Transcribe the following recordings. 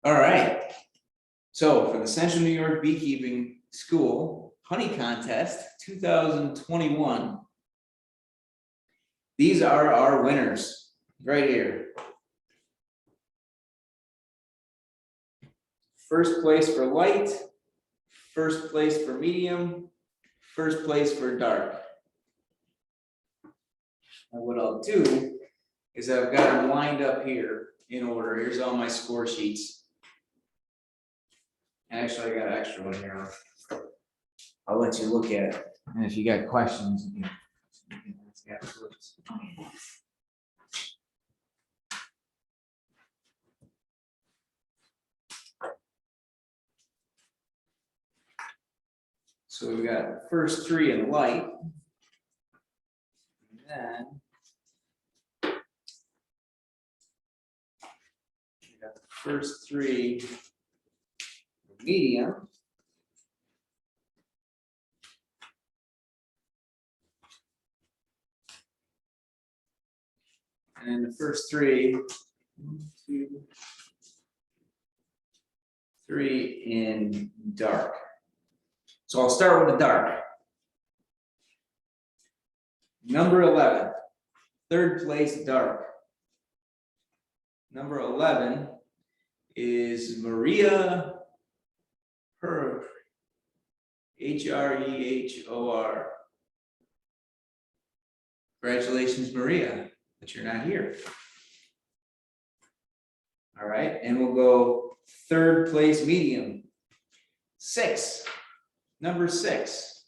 All right. So for the Central New York Beekeeping School Honey Contest 2021, these are our winners right here. First place for light, first place for medium, first place for dark. And what I'll do is I've got them lined up here in order. Here's all my score sheets. Actually, I got an extra one here. I'll let you look at it. And if you got questions, you can ask afterwards. So we got the first three in light. And then we got the first three in medium. And the first three, 1, 2, 3 in dark. So I'll start with the dark. Number 11, third place dark. Number 11 is Maria Herb, H-R-E-H-O-R. Congratulations, Maria, but you're not here. All right, and we'll go third place medium. 6, number 6.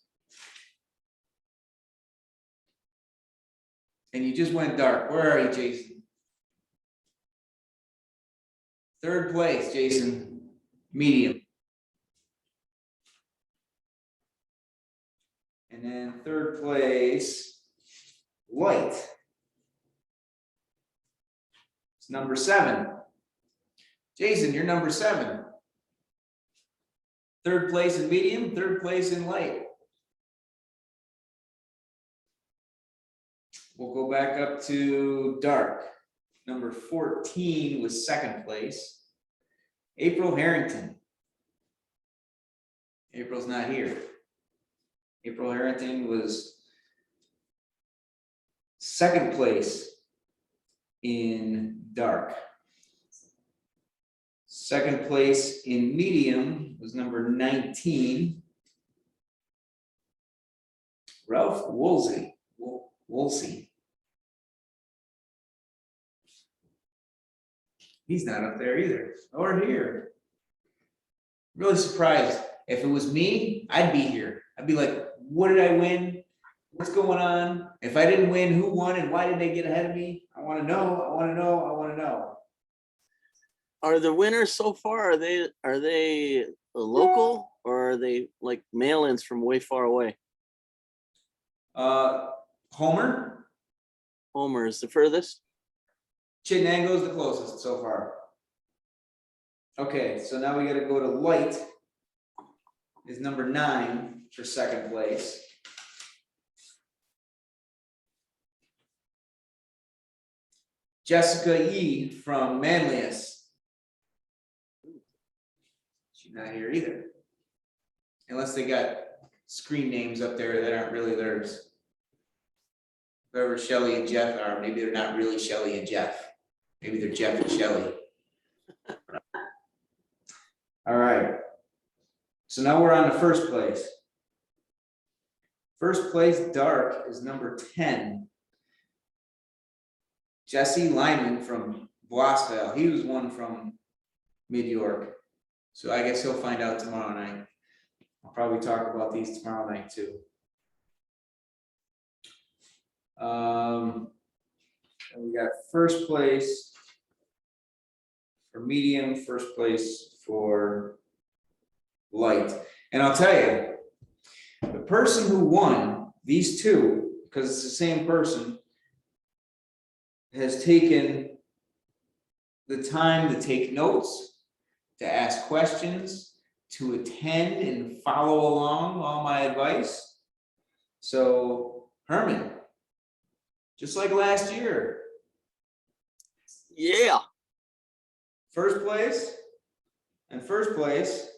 And you just went dark. Where are you, Jason? Third place, Jason, medium. And then third place, light. It's number 7. Jason, you're number 7. Third place in medium, third place in light. We'll go back up to dark. Number 14 was second place. April Harrington. April's not here. April Harrington was second place in dark. Second place in medium was number 19. Ralph Woolsey. He's not up there either, or here. Really surprised. If it was me, I'd be here. I'd be like, what did I win? What's going on? If I didn't win, who won and why did they get ahead of me? I want to know, I want to know, I want to know. Are the winners so far, are they local or are they like mail-ins from way far away? Homer? Homer is the furthest? Chittenango's the closest so far. Okay, so now we got to go to light. Is number 9 for second place. Jessica E. from Manlius. She's not here either. Unless they got screen names up there that aren't really theirs. Whoever Shelly and Jeff are, maybe they're not really Shelly and Jeff. Maybe they're Jeff and Shelly. All right. So now we're on to first place. First place dark is number 10. Jesse Lyman from Blossville. He was one from Mid-York. So I guess he'll find out tomorrow night. I'll probably talk about these tomorrow night too. And we got first place for medium, first place for light. And I'll tell you, the person who won these two, because it's the same person, has taken the time to take notes, to ask questions, to attend and follow along all my advice. So, Herman, just like last year. Yeah. First place, in first place.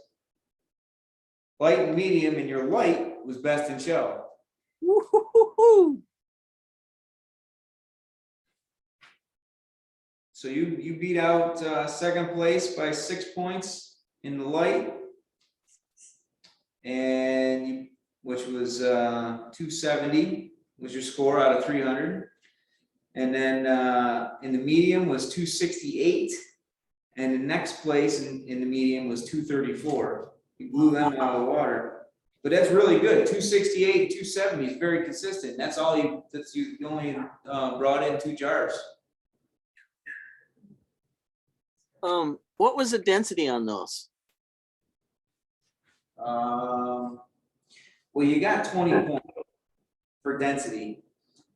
Light and medium, and your light was best in show. Woo-hoo-hoo-hoo. So you beat out second place by 6 points in the light, and which was 270 was your score out of 300. And then in the medium was 268, and the next place in the medium was 234. You blew them out of the water, but that's really good. 268, 270 is very consistent. That's all you. You only brought in 2 jars. What was the density on those? Well, you got 20 points for density,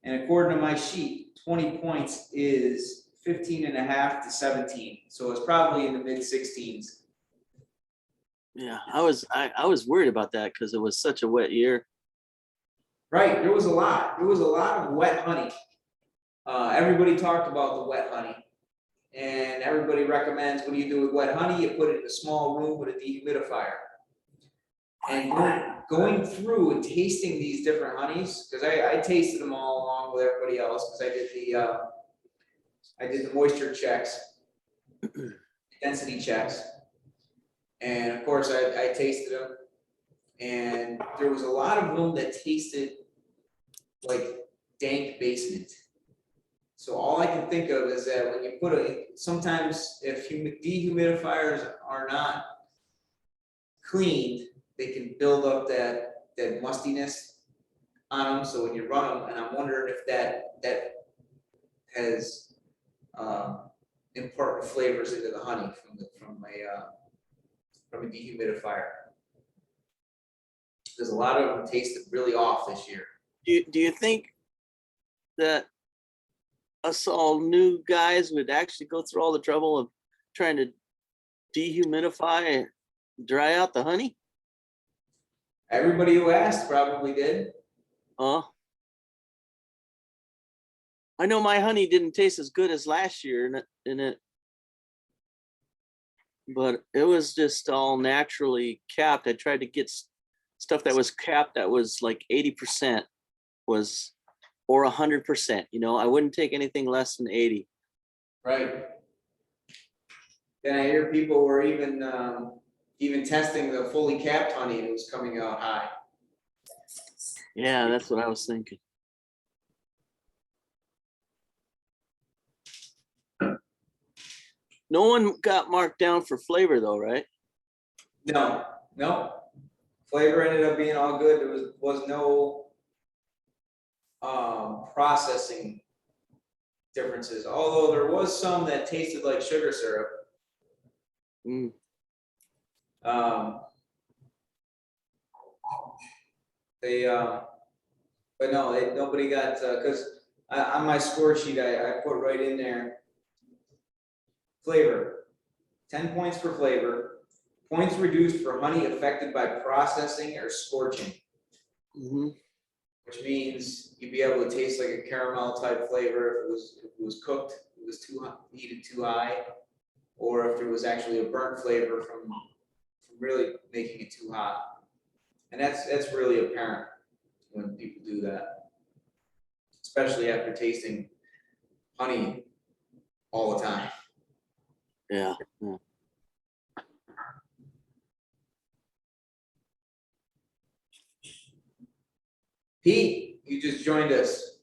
and according to my sheet, 20 points is 15.5 to 17. So it's probably in the mid 16s. Yeah, I was worried about that because it was such a wet year. Right, there was a lot. There was a lot of wet honey. Everybody talked about the wet honey, and everybody recommends what do you do with wet honey? You put it in a small room with a dehumidifier. And going through and tasting these different honeys, because I tasted them all along with everybody else, because I did the moisture checks, density checks, and of course I tasted them, and there was a lot of them that tasted like dank basement. So all I can think of is that when you put sometimes if dehumidifiers are not cleaned, they can build up that mustiness on them. So when you run them, and I'm wondering if that has important flavors into the honey from a dehumidifier. There's a lot of them tasted really off this year. Do you think that us all new guys would actually go through all the trouble of trying to dehumidify and dry out the honey? Everybody who asked probably did. I know my honey didn't taste as good as last year in it, but it was just all naturally capped. I tried to get stuff that was capped that was like 80% was, or 100%. You know, I wouldn't take anything less than 80. Right. Then I hear people were even testing the fully capped honey, and it was coming out high. Yeah, that's what I was thinking. No one got marked down for flavor though, right? No. Flavor ended up being all good. There was no processing differences, although there was some that tasted like sugar syrup. But no, nobody got, because on my score sheet, I put right in there, flavor, 10 points for flavor, points reduced for honey affected by processing or scorching. Which means you'd be able to taste like a caramel type flavor if it was cooked, it was heated too high, or if there was actually a burnt flavor from really making it too hot. And that's really apparent when people do that, especially after tasting honey all the time. Yeah. Pete, you just joined us.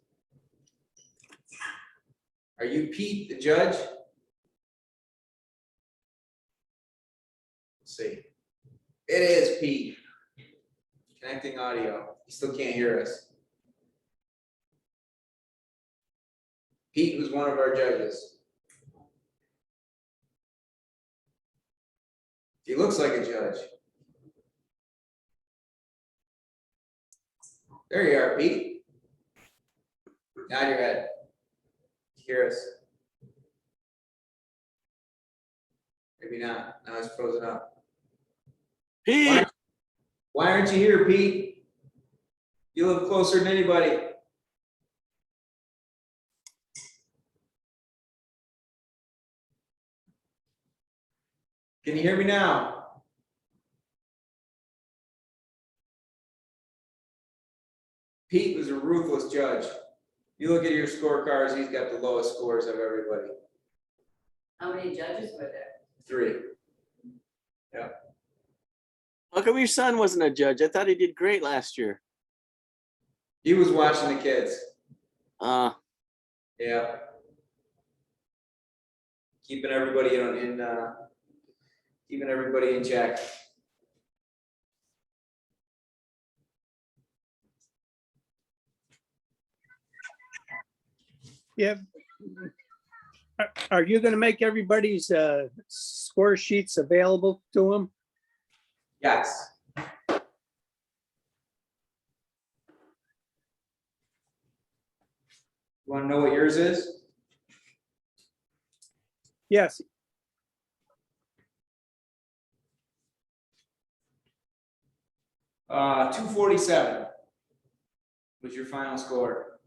Are you Pete, the judge? Let's see. It is Pete. Connecting audio. He still can't hear us. Pete was one of our judges. He looks like a judge. There you are, Pete. Nod your head. Hear us. Maybe not. Now it's frozen up. Pete! Why aren't you here, Pete? You live closer than anybody. Can you hear me now? Pete was a ruthless judge. You look at your scorecards, he's got the lowest scores of everybody. How many judges were there? 3. How come your son wasn't a judge? I thought he did great last year. He was watching the kids. Uh, Yeah. Keeping everybody keeping everybody in check. Yeah. Are you gonna make everybody's score sheets available to them? Yes. You want to know what yours is? Yes. Uh, 247 was your final score.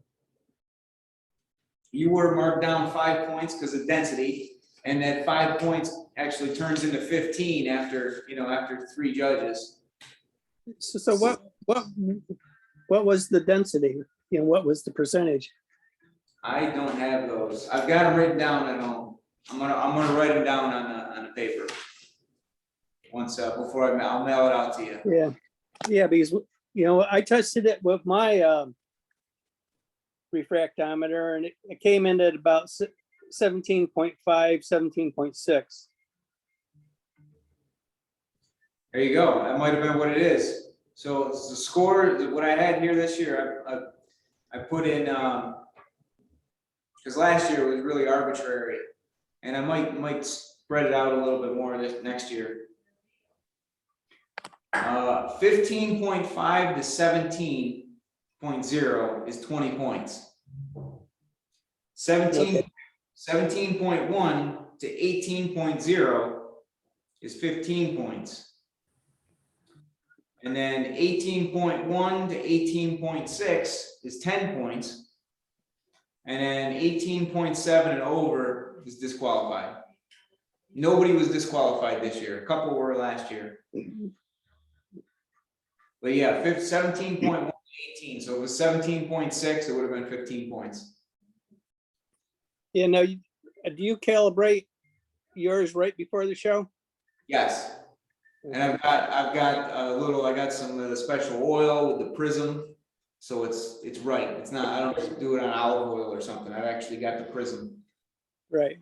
You were marked down 5 points because of density, and that 5 points actually turns into 15 after, after 3 judges. So what was the density? What was the percentage? I don't have those. I've got them written down at home. I'm gonna write them down on the paper. Once before I'll mail it out to you. Yeah, yeah, because I tested it with my refractometer and it came in at about 17.5, 17.6. There you go. That might have been what it is. So it's the score, what I had here this year, I put in, because last year was really arbitrary. And I might spread it out a little bit more this next year. 15.5 to 17.0 is 20 points. 17.1 to 18.0 is 15 points. And then 18.1 to 18.6 is 10 points. And then 18.7 and over is disqualified. Nobody was disqualified this year. A couple were last year. But yeah, 17.1 to 18. So it was 17.6, it would have been 15 points. Yeah, now, do you calibrate yours right before the show? Yes. And I've got I got some of the special oil with the prism. So it's right. It's not, I don't just do it on olive oil or something. I've actually got the prism. Right.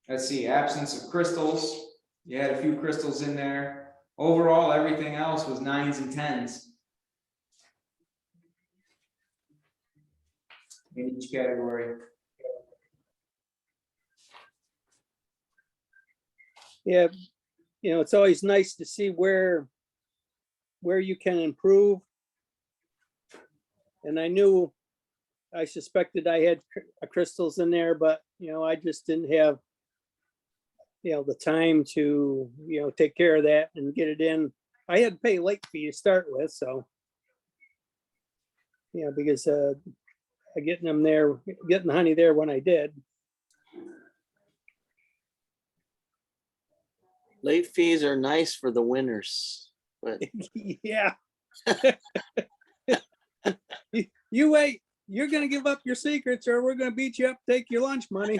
Let's see, absence of crystals. You had a few crystals in there. Overall, everything else was 9s and 10s. In each category. Yeah, it's always nice to see where you can improve. And I suspected I had crystals in there, but I just didn't have the time to take care of that and get it in. I had to pay late fee to start with, so because getting the honey there when I did. late fees are nice for the winners, but Yeah. You wait, you're gonna give up your secrets or we're gonna beat you up, take your lunch money.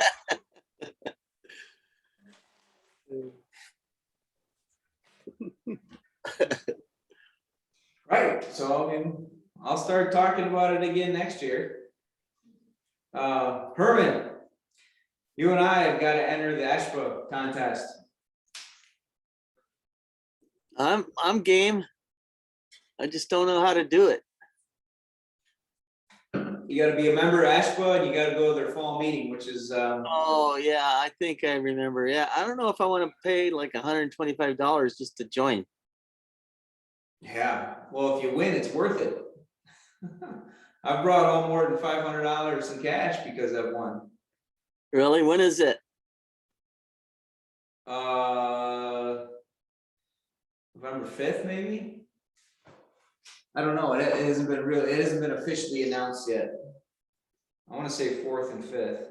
Right, so I mean, I'll start talking about it again next year. Herman, you and I have got to enter the ASHPA contest. I'm game. I just don't know how to do it. You got to be a member of ASHPA and you got to go to their fall meeting, which is Oh yeah, I think I remember. Yeah, I don't know if I want to pay like $125 just to join. yeah. Well, if you win, it's worth it. I've brought home more than $500 in cash because I've won. Really? When is it? November 5th, maybe. I don't know. It hasn't been officially announced yet. I want to say 4th and 5th.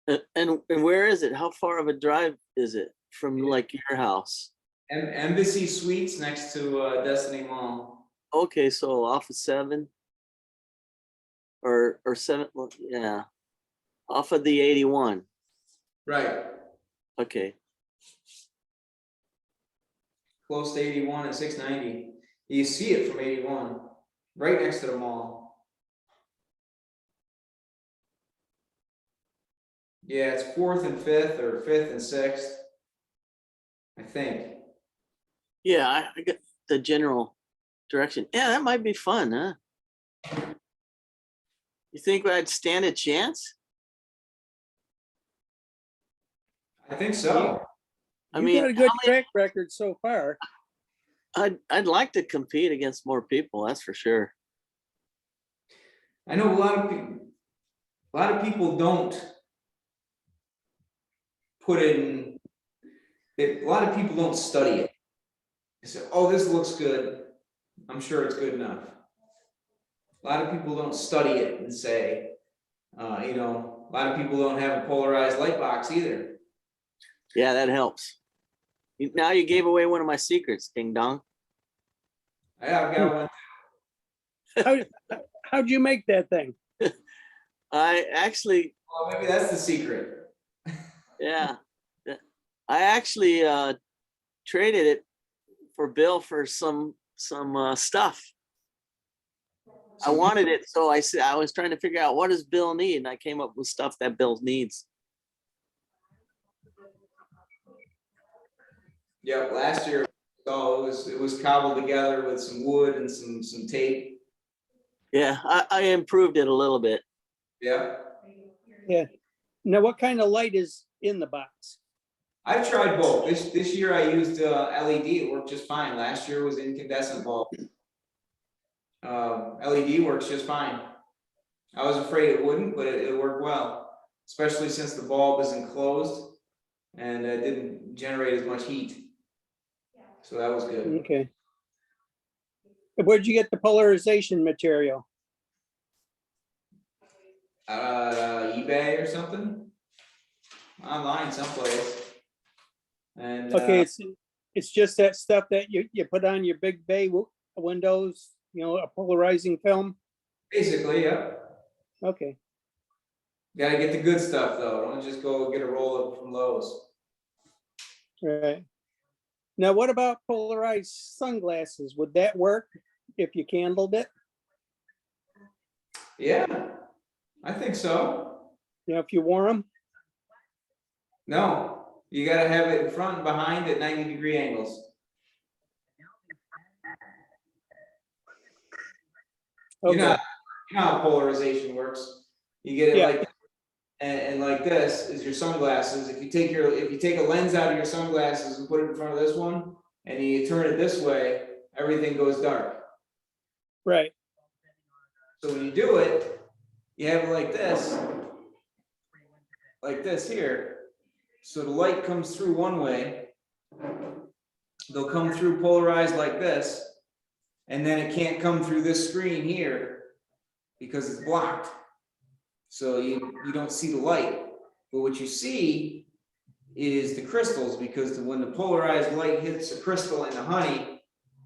And where is it? How far of a drive is it from like your house? Embassy Suites next to Destiny Mall. Okay, so off of 7 or 7, well, yeah, off of the 81. Right, Okay, close to 81 and 690. You see it from 81, right next to the mall. Yeah, it's 4th and 5th or 5th and 6th, I think. yeah, I get the general direction. Yeah, that might be fun, huh? You think I'd stand a chance? I think so. I You mean, got a good track record so far. I'd like to compete against more people, that's for sure. I know a lot of people don't put in, a lot of people don't study it. They say, oh, this looks good. I'm sure it's good enough. A lot of people don't study it and say, you know, a lot of people don't have a polarized light box either. Yeah, that helps. Now you gave away one of my secrets, Ding Dong. I've got one. How'd you make that thing? I actually, Well, maybe that's the secret. yeah, I actually traded it for Bill for some stuff. I wanted it, so I said I was trying to figure out what does Bill need, and I came up with stuff that Bill needs. Yeah, last year, oh, it was cobbled together with some wood and some tape. Yeah, I improved it a little bit. Yeah, Yeah. Now, what kind of light is in the box? I've tried both. This year I used LED. It worked just fine. Last year was incandescent bulb. LED works just fine. I was afraid it wouldn't, but it worked well, especially since the bulb is enclosed and it didn't generate as much heat. So that was good. Okay. Where'd you get the polarization material? eBay or something, online someplace. And Okay, it's just that stuff that you put on your big bay windows, you know, a polarizing film. basically, yeah. Okay. Gotta get the good stuff though. Don't just go get a roll up from Lowe's. Right. Now, what about polarized sunglasses? Would that work if you candled it? Yeah, I think so. You know, if you wore them? No, you gotta have it in front and behind at 90-degree angles. You Okay. know how polarization works. You get it Yeah. like, and like this is your sunglasses. If you take a lens out of your sunglasses and put it in front of this one, and you turn it this way, everything goes dark. Right. So when you do it, you have it like this here. So the light comes through one way. They'll come through polarized like this, and then it can't come through this screen here because it's blocked. So you don't see the light. But what you see is the crystals, because when the polarized light hits a crystal in the honey,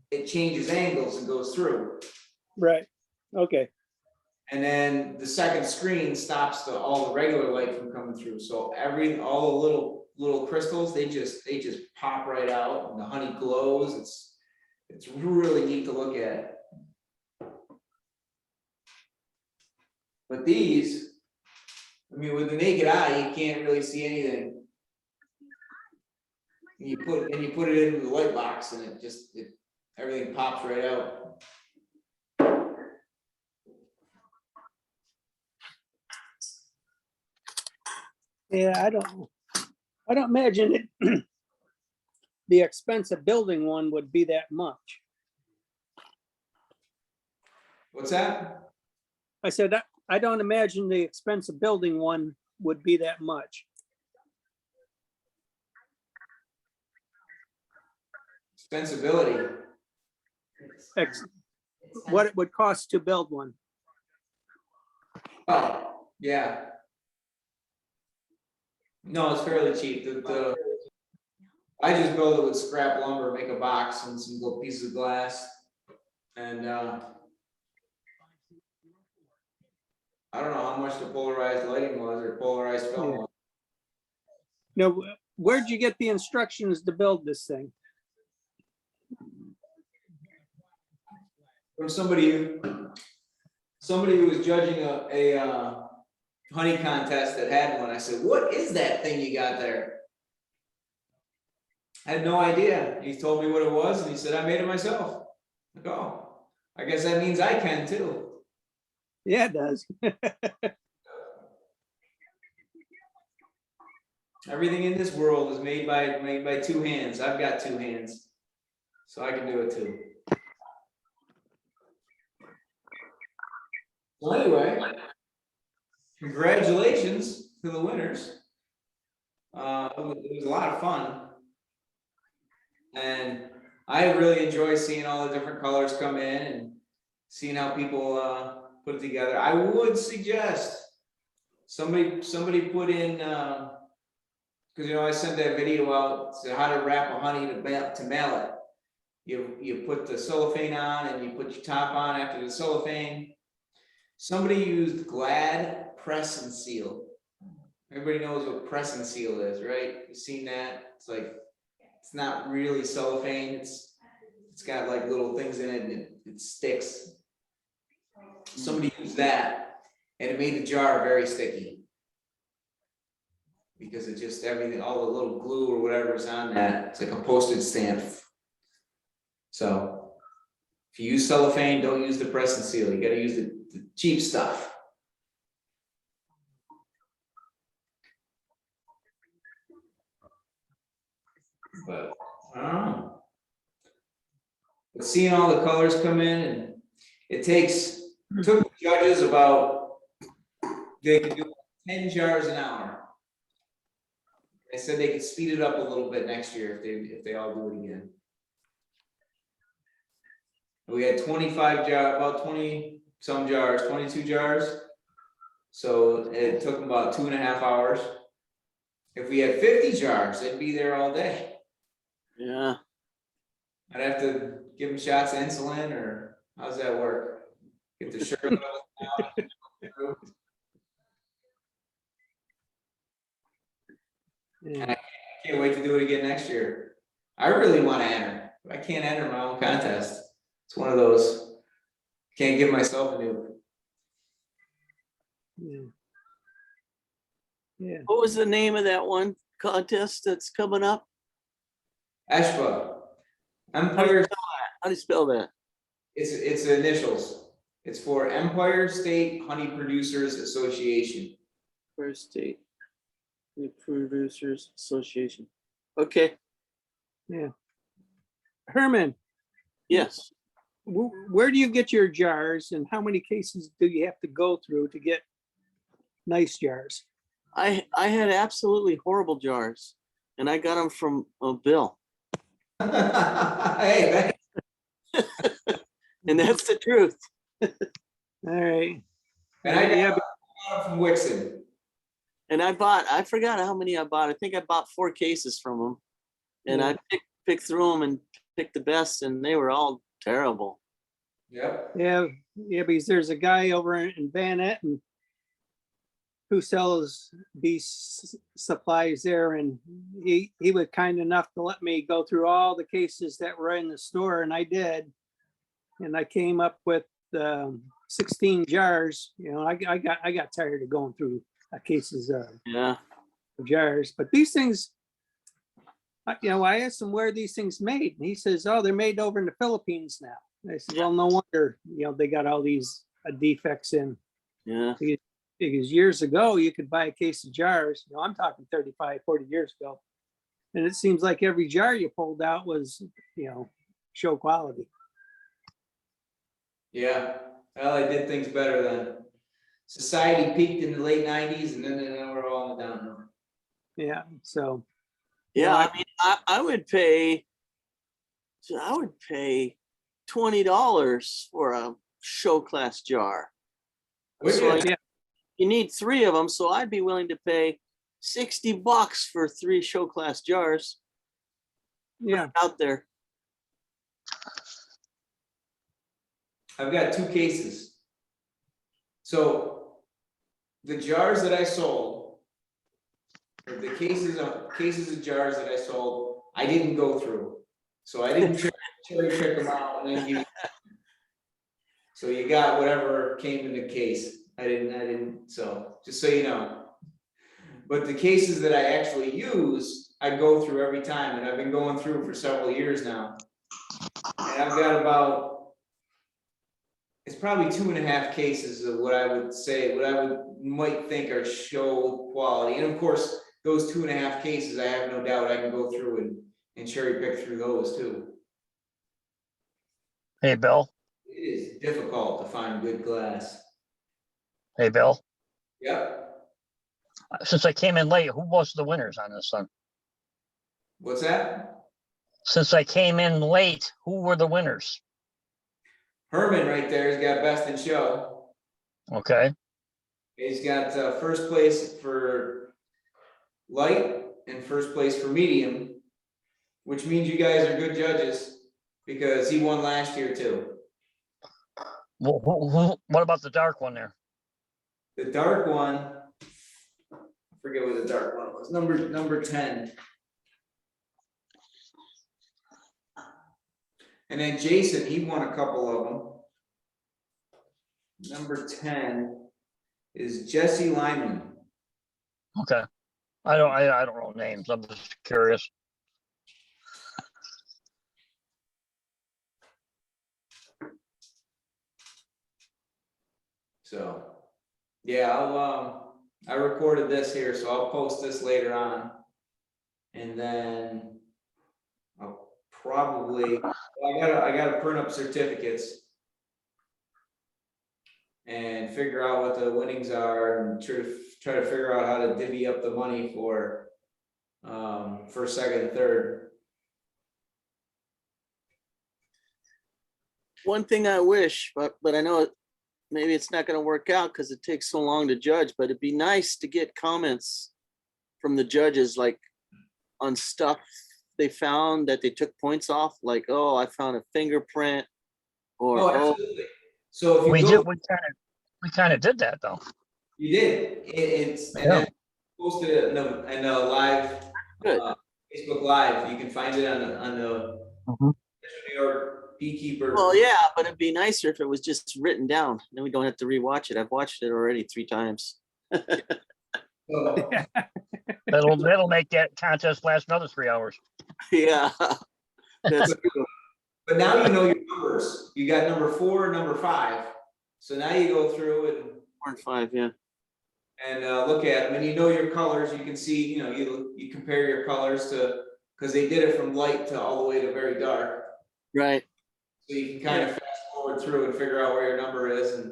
it changes angles and goes through. Right. Okay. And then the second screen stops all the regular light from coming through. So all the little crystals, they just pop right out, and the honey glows. It's really neat to look at. But these, I mean, with the naked eye, you can't really see anything. And you put it into the light box, and everything pops right out. Yeah, I don't imagine it. The expense of building one would be that much. What's that? I said, I don't imagine the expense of building one would be that much. Expensibility. What it would cost to build one. Oh, yeah. No, it's fairly cheap. I just build it with scrap lumber, make a box and some little pieces of glass. And I don't know how much the polarized lighting was or polarized film Yeah. was. Now, where'd you get the instructions to build this thing? From somebody who was judging a honey contest that had one. I said, "What is that thing you got there?" I had no idea. He told me what it was, and he said, "I made it myself." Like, oh, I guess that means I can too. Yeah, it does. Everything in this world is made by two hands. I've got two hands, so I can do it too. So anyway, congratulations to the winners. It was a lot of fun, and I really enjoy seeing all the different colors come in and seeing how people put it together. I would suggest somebody put in because I sent that video out to how to wrap a honey to mail it. You put the cellophane on and you put your top on after the cellophane. Somebody used Glad press and seal. Everybody knows what press and seal is, right? You've seen that? It's like, it's not really cellophane. It's got like little things in it and it sticks. Somebody used that and it made the jar very sticky. Because it just everything, all the little glue or whatever is on that, it's like a postage stamp. So if you use cellophane, don't use the press and seal. You got to use the cheap stuff. But I don't know. But seeing all the colors come in, and it took the judges about, they could do 10 jars an hour. They said they could speed it up a little bit next year if they all do it again. We had 25 jars, about 20 some jars, 22 jars. So it took them about 2.5 hours. If we had 50 jars, they'd be there all day. Yeah. I'd have to give them shots of insulin, or how's that work? Get the shirt out. Yeah. I can't wait to do it again next year. I really want to enter, but I can't enter my own contest. It's one of those, can't give myself a new. Yeah. Yeah. What was the name of that one contest that's coming up? Ashba. Empire, How do you spell that? it's initials. It's for Empire State Honey Producers Association. First State Honey Producers Association. Okay. Yeah. Herman, Yes. where do you get your jars and how many cases do you have to go through to get nice jars? I had absolutely horrible jars, and I got them from Bill, Hey, and that's the truth. All right. and I Yeah, got it from Wixon. And I forgot how many I bought. I think I bought 4 cases from them, and I picked through them and picked the best, and they were all terrible. Yep. Yeah, because there's a guy over in Van Etten who sells bee supplies there, and he was kind enough to let me go through all the cases that were in the store, and I did. And I came up with 16 jars. I got tired of going through cases of Yeah. jars, but these things, I asked him where these things made, and he says, "Oh, they're made over in the Philippines now." I said, "Well, no wonder, they got all these defects in." Yeah. Because years ago, you could buy a case of jars, I'm talking 35, 40 years ago. And it seems like every jar you pulled out was, show quality. Yeah. Well, they did things better then. Society peaked in the late 90s, and then we're all in the downhill. Yeah, so. Yeah, I mean, I would pay $20 for a show class jar. Would So you? you need 3 of them, so I'd be willing to pay $60 for 3 show class jars Yeah, out there. I've got 2 cases. So the jars that I sold, or the cases of jars that I sold, I didn't go through. So I didn't cherry pick them out and then give you. So you got whatever came in the case. I didn't, so just so you know. But the cases that I actually use, I go through every time, and I've been going through for several years now. And I've got about, it's probably 2.5 cases of what I would say, might think are show quality. And of course, those 2.5 cases, I have no doubt I can go through and cherry pick through those too. Hey, Bill. It is difficult to find good glass. Hey, Bill. Yep. Since I came in late, who was the winners on this one? What's that? Since I came in late, who were the winners? Herman right there has got best in show. Okay. He's got first place for light and first place for medium, which means you guys are good judges because he won last year too. What about the dark one there? The dark one, I forget what the dark one was, number 10. And then Jason, he won a couple of them. Number 10 is Jesse Lyman. Okay. I don't know names. I'm just curious. So, yeah, I recorded this here, so I'll post this later on. And then I'll probably, I gotta print up certificates and figure out what the winnings are and try to figure out how to divvy up the money for first, second, and third. One thing I wish, but I know maybe it's not going to work out because it takes so long to judge, but it'd be nice to get comments from the judges, like on stuff they found that they took points off, like, oh, I found a fingerprint, or Oh, oh, absolutely. So if you We go, kind of did that though. you did. It's and Yeah. then posted it in the live Good. Facebook Live. You can find it on the Mhm. New York Beekeeper. well, yeah, but it'd be nicer if it was just written down. Then we don't have to rewatch it. I've watched it already 3 times. So, That'll make that contest last another 3 hours. Yeah, that's true. but now you know your numbers. You got number 4, number 5. So now you go through 4 and 5, yeah. and look at them, and you know your colors. You can see, you know, you compare your colors to, because they did it from light to all the way to very dark. Right. So you can kind of fast forward through and figure out where your number is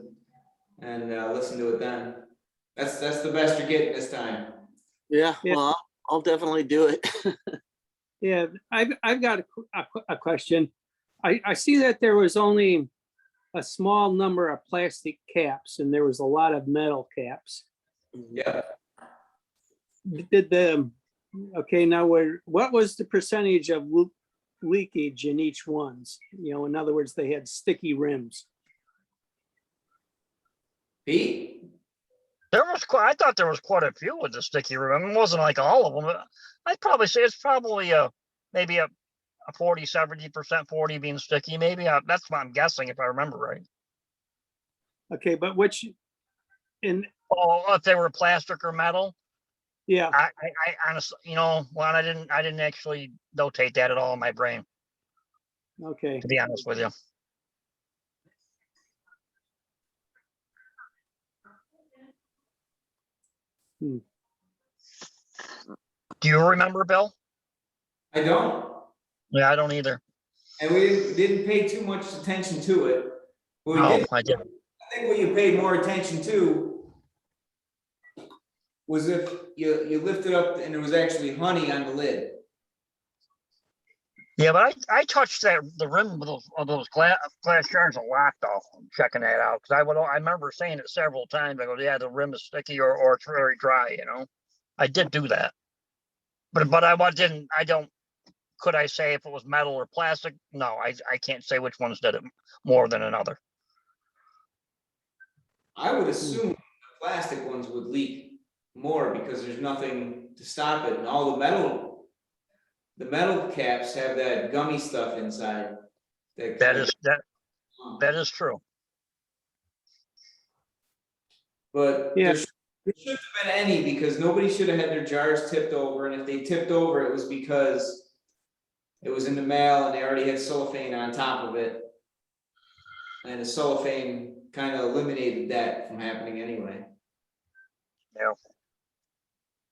and listen to it then. That's the best you're getting this time. Yeah, Yeah. well, I'll definitely do it. yeah. I've got a question. I see that there was only a small number of plastic caps and there was a lot of metal caps. Yeah. Did okay, now what was the percentage of leakage in each one's? You know, in other words, they had sticky rims. Pete? I thought there was quite a few with the sticky rim. I mean, it wasn't like all of them. But I'd probably say it's probably maybe a 40, 70%, 40 being sticky. Maybe that's what I'm guessing if I remember right. Okay, but which in Oh, if they were plastic or metal, yeah, I honestly, I didn't actually notate that at all in my brain, okay. to be honest with you. Do you remember, Bill? I don't. Yeah, I don't either. And we didn't pay too much attention to it. But we No, did. I didn't. I think what you paid more attention to was if you lifted up and there was actually honey on the lid. Yeah, but I touched the rim of those glass jars a lot though, checking that out, because I remember saying it several times. I go, yeah, the rim is sticky or it's very dry, I did do that. But could I say if it was metal or plastic? No, I can't say which ones did it more than another. I would assume the plastic ones would leak more because there's nothing to stop it, and all the metal caps have that gummy stuff inside. That is true. But Yeah. there shouldn't have been any, because nobody should have had their jars tipped over, and if they tipped over, it was because it was in the mail and they already had cellophane on top of it. And the cellophane kind of eliminated that from happening anyway. Yeah.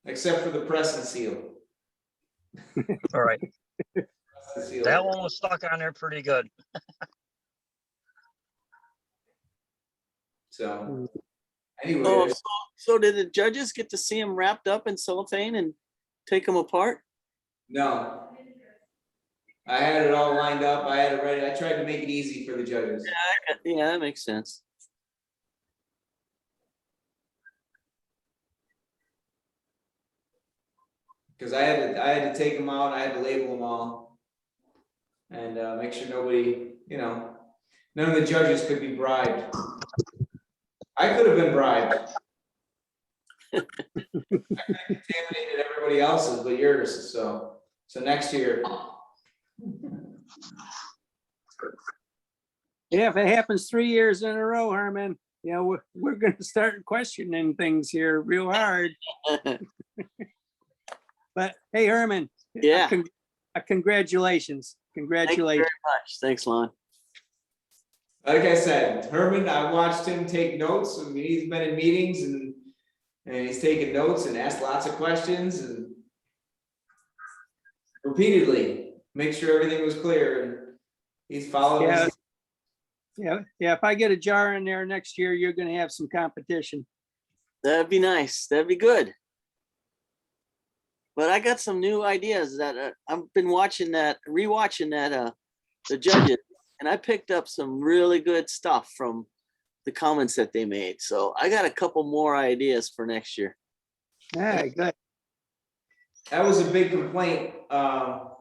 Except for the press and seal. All right. Press and seal. That one was stuck on there pretty good. So, Oh, anyway, so did the judges get to see them wrapped up in cellophane and take them apart? no. I had it all lined up. I had it ready. I tried to make it easy for the judges. Yeah, that makes sense. Because I had to take them out. I had to label them all, and make sure nobody, none of the judges could be bribed. I could have been bribed. I could have contaminated everybody else's but yours. So next year. Yeah, if it happens 3 years in a row, Herman, we're gonna start questioning things here real hard. But hey, Herman. Yeah. Congratulations. Thank you Congratulations. very much. Thanks, Lon. Like I said, Herman, I watched him take notes. I mean, he's been in meetings and he's taken notes and asked lots of questions and repeatedly make sure everything was clear, and he's followed. Yeah. If I get a jar in there next year, you're gonna have some competition. That'd be nice. That'd be good. But I got some new ideas that I've been rewatching that, the judges, and I picked up some really good stuff from the comments that they made. So I got a couple more ideas for next year. Yeah, good. That was a big complaint, or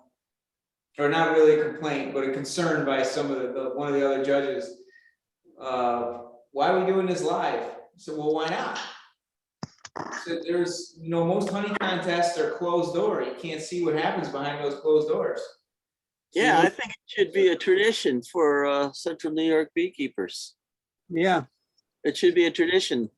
not really a complaint, but a concern by some of one of the other judges. Why are we doing this live? I said, well, why not? So there's, most honey contests are closed door. You can't see what happens behind those closed doors. Yeah, I think it should be a tradition for Central New York beekeepers. Yeah. It should be a tradition.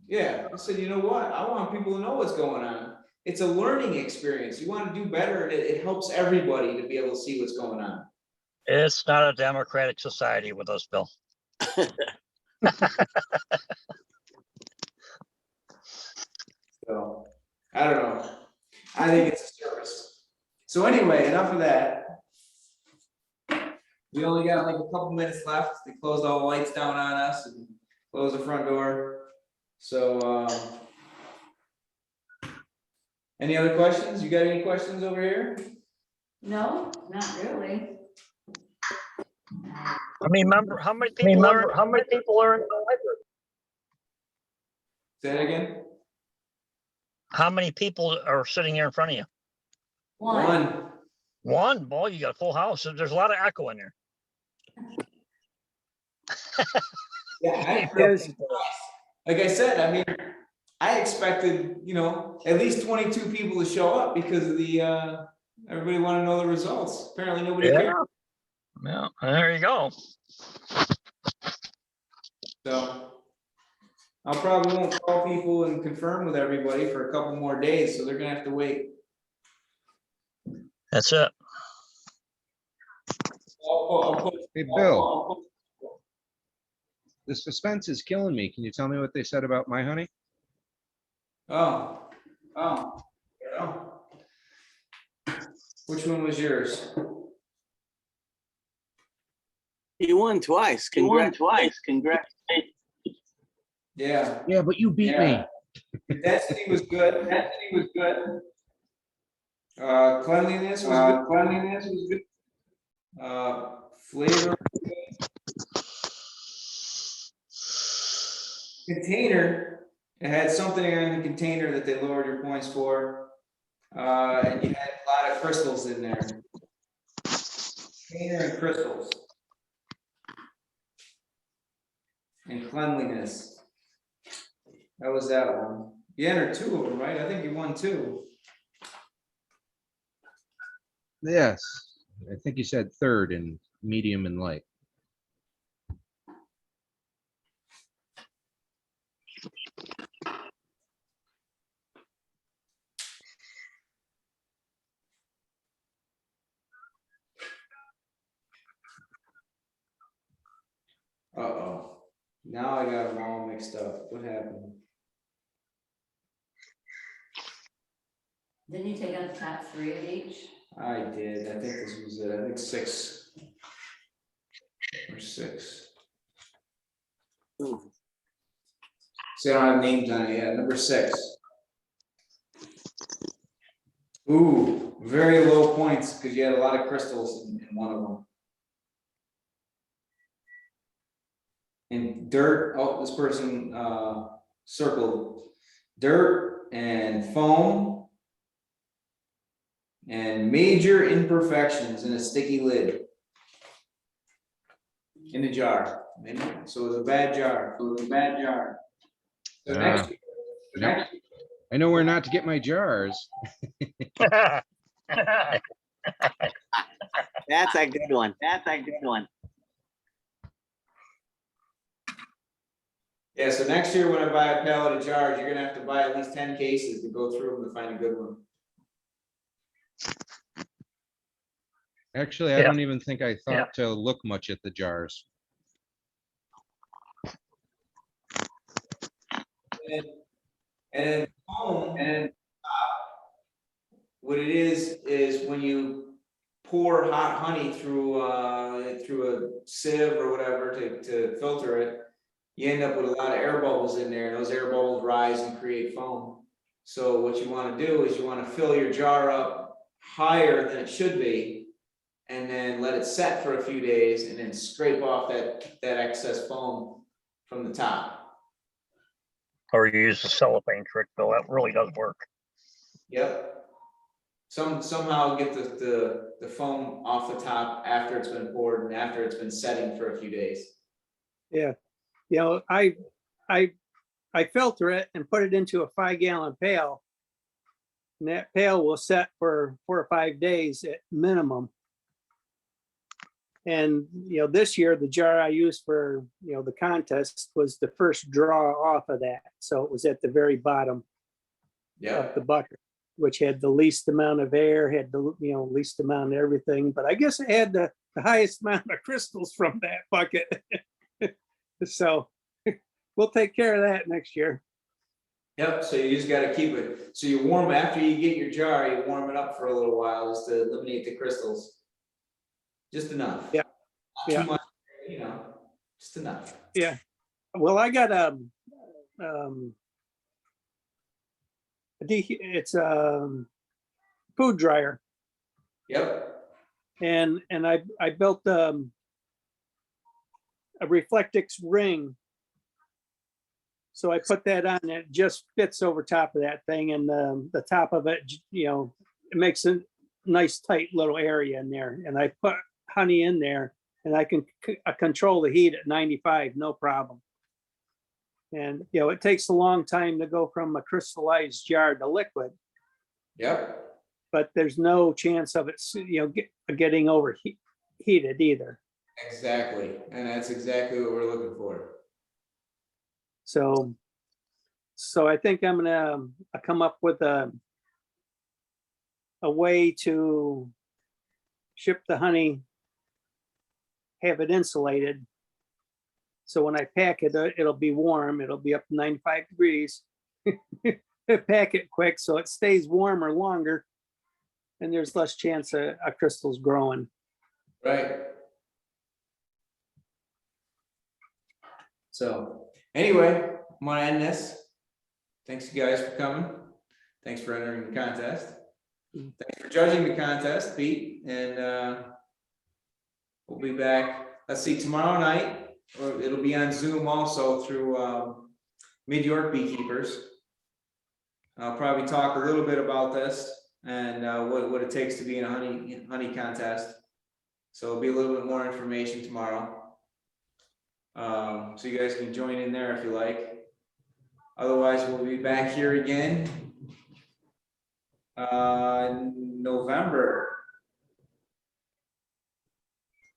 Yeah, I said, you know what? I want people to know what's going on. It's a learning experience. You want to do better, and it helps everybody to be able to see what's going on. It's not a democratic society with us, Bill. So, I don't know. I think it's a service. So anyway, enough of that. We only got like a couple minutes left. They closed all the lights down on us and closed the front door. So, any other questions? You got any questions over here? No, not really. I mean, remember how many people are in the library? Say that again? How many people are sitting here in front of you? One. One? Boy, you got a full house. There's a lot of echo in there. Yeah, Yes. like I said, I mean, I expected, at least 22 people to show up because of the, everybody wanted to know the results. Apparently nobody cared. Yeah, there you go. So I'll probably won't call people and confirm with everybody for a couple more days, so they're gonna have to wait. That's it. Hey, Bill, the suspense is killing me. Can you tell me what they said about my honey? Oh. Which one was yours? You won twice. Congratulations. Yeah, Yeah, but you beat me. density was good. Cleanliness was good. Flavor. Container, It had something in the container that they lowered your points for. And you had a lot of crystals in there. Container and crystals. And cleanliness. That was that one. You entered 2 of them, right? I think you won 2. Yes, I think you said third in medium and light. Uh-oh. Now I got them all mixed up. What happened? Didn't you take out the top 3 of each? I did. I think this was it. I think 6. Or 6. See, I don't have names on it yet. Number 6. Ooh, very low points because you had a lot of crystals in one of them. And dirt, oh, this person circled dirt and foam and major imperfections in a sticky lid in the jar. So it was a bad jar. So next year, Nope. I know where not to get my jars. That's a good one. yeah, so next year when I buy a pallet of jars, you're gonna have to buy at least 10 cases to go through them to find a good one. Actually, I Yeah. don't even think I Yeah. thought to look much at the jars. And foam, and what it is when you pour hot honey through a sieve or whatever to filter it, you end up with a lot of air bubbles in there, and those air bubbles rise and create foam. So what you want to do is you want to fill your jar up higher than it should be, and then let it set for a few days, and then scrape off that excess foam from the top. Or you use the cellophane trick, though. That really does work. Yep. Somehow get the foam off the top after it's been poured and after it's been setting for a few days. Yeah, you know, I filter it and put it into a 5-gallon pail. And that pail will set for 4 or 5 days at minimum. And, you know, this year, the jar I used for, you know, the contest was the first draw off of that. So it was at the very bottom Yeah. of the bucket, which had the least amount of air, had the, you know, least amount of everything. But I guess it had the highest amount of crystals from that bucket. So we'll take care of that next year. Yep. So you just got to keep it. So you warm after you get your jar, you warm it up for a little while just to eliminate the crystals. Just enough. Yeah. Not Yeah. too much, you know, just enough. Yeah. Well, I got it's a food dryer, Yep. and I built a Reflectix ring. So I put that on, and it just fits over top of that thing, and the top of it, you know, it makes a nice tight little area in there. And I put honey in there, and I can control the heat at 95, no problem. And, you know, it takes a long time to go from a crystallized jar to liquid, Yep. but there's no chance of it, you know, getting overheated either. Exactly. And that's exactly what we're looking for. So I think I'm gonna come up with a way to ship the honey, have it insulated. So when I pack it, it'll be warm. It'll be up to 95 degrees. Pack it quick so it stays warmer longer, and there's less chance of crystals growing. Right. So anyway, I'm gonna end this. Thanks you guys for coming. Thanks for entering the contest. Thanks for judging the contest, Pete. And we'll be back. Let's see, tomorrow night, or it'll be on Zoom also through Mid-York beekeepers. I'll probably talk a little bit about this and what it takes to be in a honey contest. So it'll be a little bit more information tomorrow. So you guys can join in there if you like. Otherwise, we'll be back here again. November.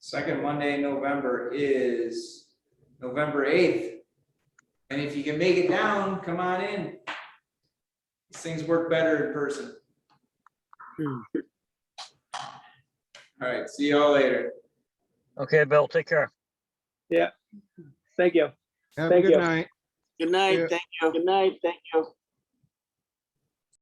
Second Monday in November is November 8th. And if you can make it down, come on in. These things work better in person. All right, see y'all later. Okay, Bill, take care. Thank you. Have a Thank good you. night. Good night, Yeah. thank you. Good night, thank you.